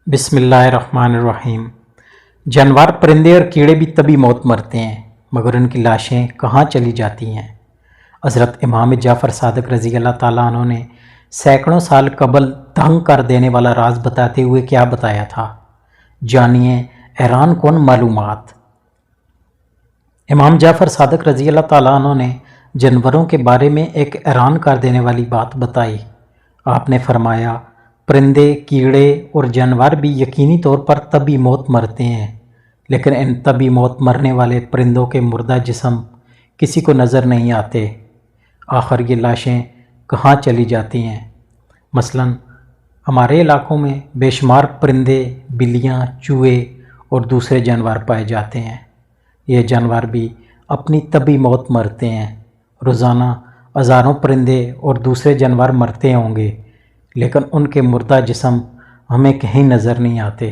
बिस्मिल्लाहिर्रहमानिर्रहीम। जानवर, परिंदे और कीड़े भी तभी मौत मरते हैं, मगर उनकी लाशें कहाँ चली जाती हैं। हज़रत इमाम जाफ़र सादिक रज़ी अल्लाह ताला अन्हु ने सैकड़ों साल कबल दंग कर देने वाला राज बताते हुए क्या बताया था, जानिए हैरान कौन मालूमात। इमाम जाफ़र सादिक रज़ी अल्लाह ताला अन्हु ने जानवरों के बारे में एक हैरान कर देने वाली बात बताई। आपने फरमाया, परिंदे, कीड़े और जानवर भी यकीनी तौर पर तभी मौत मरते हैं, लेकिन इन तभी मौत मरने वाले परिंदों के मुर्दा जिस्म किसी को नज़र नहीं आते। आखिर ये लाशें कहाँ चली जाती हैं। मसलन हमारे इलाकों में बेशुमार परिंदे, बिल्लियाँ, चूहे और दूसरे जानवर पाए जाते हैं। ये जानवर भी अपनी तभी मौत मरते हैं। रोज़ाना हज़ारों परिंदे और दूसरे जानवर मरते होंगे, लेकिन उनके मुर्दा जिस्म हमें कहीं नज़र नहीं आते।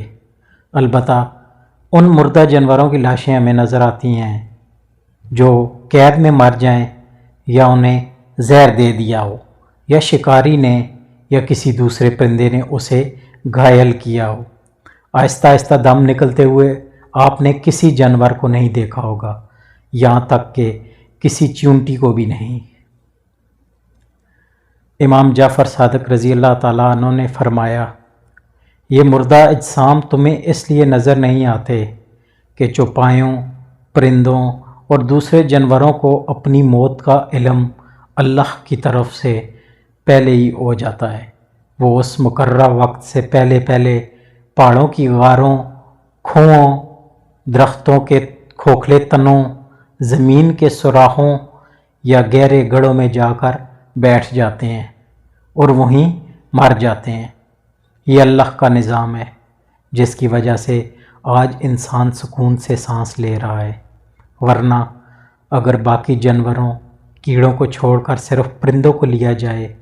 अलबत्ता उन मुर्दा जानवरों की लाशें हमें नज़र आती हैं जो कैद में मर जाएं, या उन्हें जहर दे दिया हो, या शिकारी ने या किसी दूसरे परिंदे ने उसे घायल किया हो। आहिस्ता आहिस्ता दम निकलते हुए आपने किसी जानवर को नहीं देखा होगा, यहाँ तक कि किसी चींटी को भी नहीं। इमाम जाफ़र सादिक रज़ी अल्लाह ताला अन्हु ने फरमाया, ये मुर्दा अजसाम तुम्हें इसलिए नज़र नहीं आते कि चौपायों, परिंदों और दूसरे जानवरों को अपनी मौत का इल्म अल्लाह की तरफ से पहले ही हो जाता है। वो उस मुकर्रर वक्त से पहले पहले पहाड़ों की गारों, कुओं, दरख्तों के खोखले तनों, ज़मीन के सुराहों या गहरे गढ़ों में जाकर बैठ जाते हैं और वहीं मर जाते हैं। ये अल्लाह का निज़ाम है, जिसकी वजह से आज इंसान सुकून से सांस ले रहा है। वरना अगर बाकी जानवरों, कीड़ों को छोड़कर सिर्फ परिंदों को लिया जाए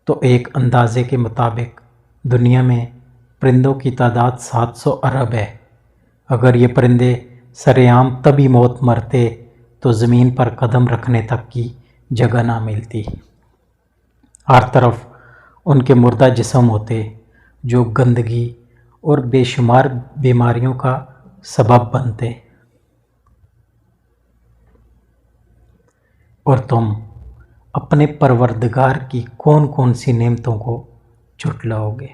तो एक अंदाजे के मुताबिक दुनिया में परिंदों की तादाद 700 अरब है। अगर ये परिंदे सरेआम तभी मौत मरते तो ज़मीन पर कदम रखने तक की जगह ना मिलती। हर तरफ उनके मुर्दा जिस्म होते जो गंदगी और बेशुमार बीमारियों का सबब बनते, और तुम अपने परवरदिगार की कौन कौन सी नेमतों को झुटलाओगे।